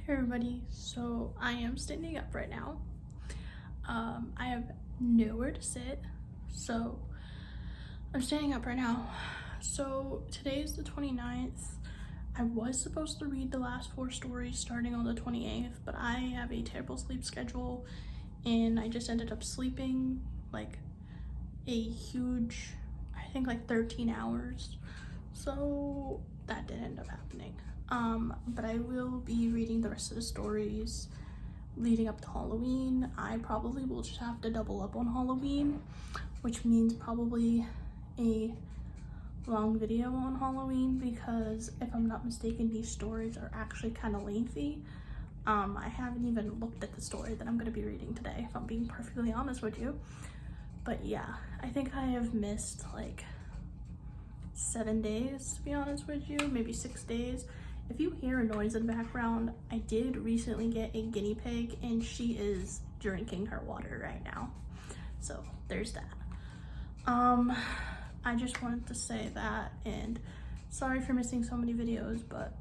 Hey everybody, so I am standing up right now. I have nowhere to sit, so I'm standing up right now. So today is the 29th. I was supposed to read the last 4 stories starting on the 28th, but I have a terrible sleep schedule and I just ended up sleeping like a huge, I think like 13 hours. So that did end up happening. But I will be reading the rest of the stories leading up to Halloween. I probably will just have to double up on Halloween, which means probably a long video on Halloween, because if I'm not mistaken, these stories are actually kind of lengthy. I haven't even looked at the story that I'm going to be reading today, if I'm being perfectly honest with you. But yeah, I think I have missed like 7 days, to be honest with you, maybe 6 days. If you hear a noise in the background, I did recently get a guinea pig and she is drinking her water right now. So there's that. I just wanted to say that, and sorry for missing so many videos, but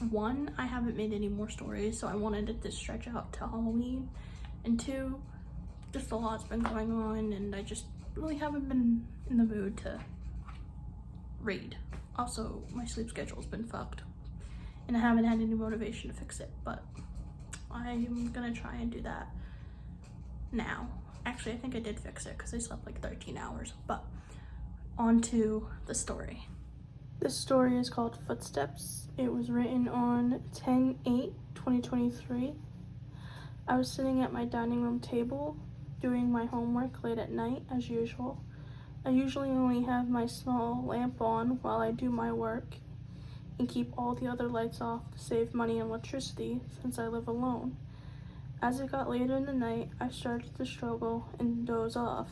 one, I haven't made any more stories, so I wanted it to stretch out to Halloween, and two, just a lot's been going on and I just really haven't been in the mood to read. Also, my sleep schedule's been fucked and I haven't had any motivation to fix it, but I'm gonna try and do that now. Actually, I think I did fix it because I slept like 13 hours, but on to the story. This story is called Footsteps. It was written on 10/8/2023. I was sitting at my dining room table doing my homework late at night as usual. I usually only have my small lamp on while I do my work and keep all the other lights off to save money and electricity since I live alone. As it got later in the night, I started to struggle and doze off.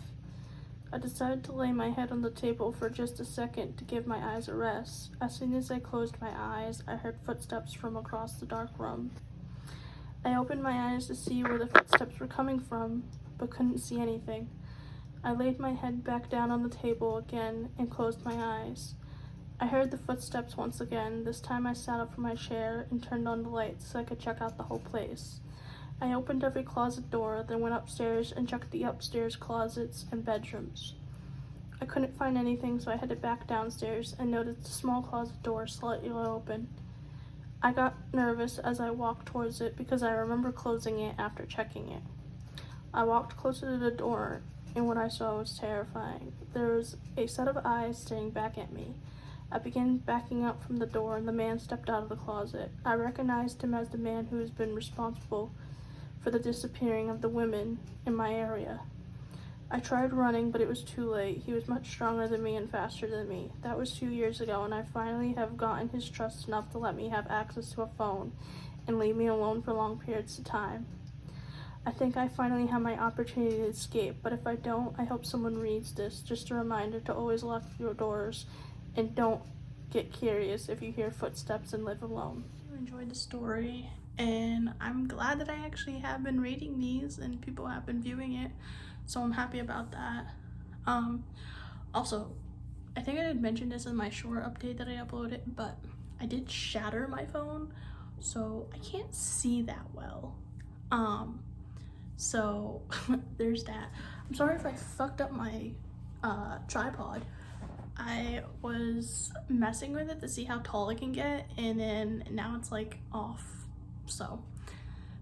I decided to lay my head on the table for just a second to give my eyes a rest. As soon as I closed my eyes, I heard footsteps from across the dark room. I opened my eyes to see where the footsteps were coming from, but couldn't see anything. I laid my head back down on the table again and closed my eyes. I heard the footsteps once again. This time I sat up from my chair and turned on the lights so I could check out the whole place. I opened every closet door, then went upstairs and checked the upstairs closets and bedrooms. I couldn't find anything, so I headed back downstairs and noticed the small closet door slightly open. I got nervous as I walked towards it because I remember closing it after checking it. I walked closer to the door, and what I saw was terrifying. There was a set of eyes staring back at me. I began backing up from the door, and the man stepped out of the closet. I recognized him as the man who has been responsible for the disappearing of the women in my area. I tried running, but it was too late. He was much stronger than me and faster than me. That was 2 years ago, and I finally have gotten his trust enough to let me have access to a phone and leave me alone for long periods of time. I think I finally have my opportunity to escape, but if I don't, I hope someone reads this. Just a reminder to always lock your doors and don't get curious if you hear footsteps and live alone. I enjoyed the story, and I'm glad that I actually have been reading these and people have been viewing it, so I'm happy about that. Also, I think I had mentioned this in my short update that I uploaded, but I did shatter my phone, so I can't see that well. So there's that. I'm sorry if I fucked up my tripod. I was messing with it to see how tall it can get, and then now it's like off, so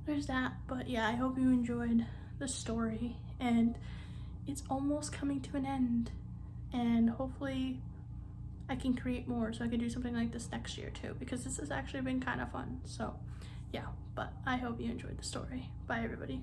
there's that. But yeah, I hope you enjoyed the story, and it's almost coming to an end, and hopefully I can create more so I can do something like this next year too, because this has actually been kind of fun. So yeah, but I hope you enjoyed the story. Bye everybody.